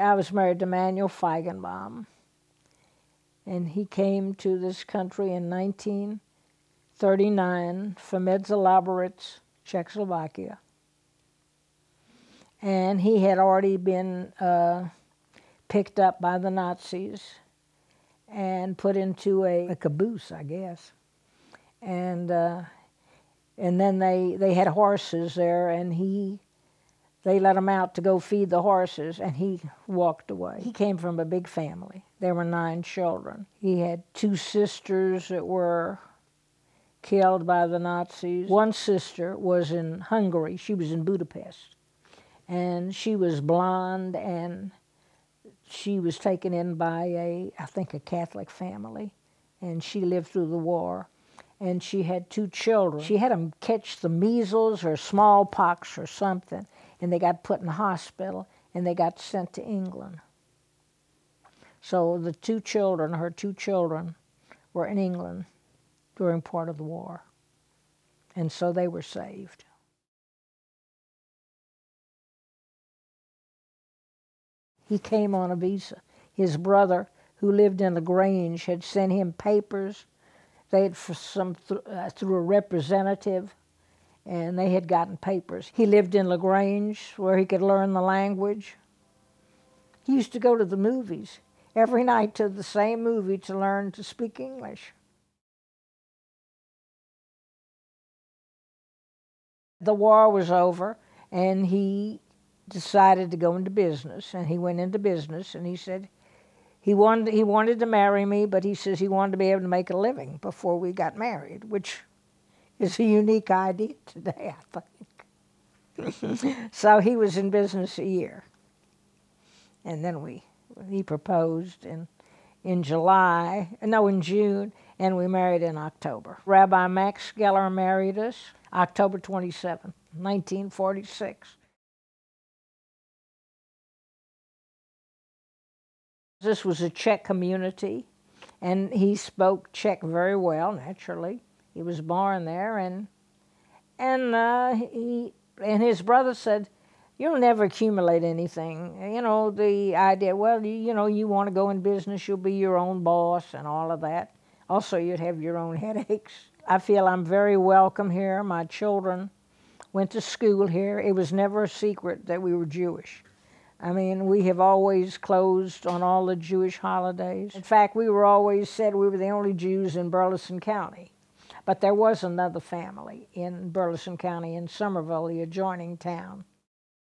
I was married to Manuel Feigenbaum, and he came to this country in 1939 from Medzelaboric, Czechoslovakia. And he had already been picked up by the Nazis and put into a caboose, I guess. And then they had horses there, and they let him out to go feed the horses, and he walked away. He came from a big family. There were 9 children. He had 2 sisters that were killed by the Nazis. One sister was in Hungary. She was in Budapest. And she was blonde, and she was taken in by I think a Catholic family, and she lived through the war. And she had 2 children. She had them catch the measles or smallpox or something, and they got put in the hospital, and they got sent to England. So the 2 children, her 2 children, were in England during part of the war, and so they were saved. He came on a visa. His brother, who lived in the Grange, had sent him papers. They had through a representative, and they had gotten papers. He lived in LaGrange, where he could learn the language. He used to go to the movies every night, to the same movie, to learn to speak English. The war was over, and he decided to go into business, and he went into business, and he said he wanted to marry me, but he says he wanted to be able to make a living before we got married, which is a unique idea today, I think. So he was in business a year, and then he proposed in June, and we married in October. Rabbi Max Geller married us October 27, 1946. This was a Czech community, and he spoke Czech very well, naturally. He was born there, and his brother said, "You'll never accumulate anything." You know, the idea, well, you want to go in business, you'll be your own boss and all of that. Also, you'd have your own headaches. I feel I'm very welcome here. My children went to school here. It was never a secret that we were Jewish. I mean, we have always closed on all the Jewish holidays. In fact, we were always said we were the only Jews in Burleson County. But there was another family in Burleson County, in Somerville, the adjoining town.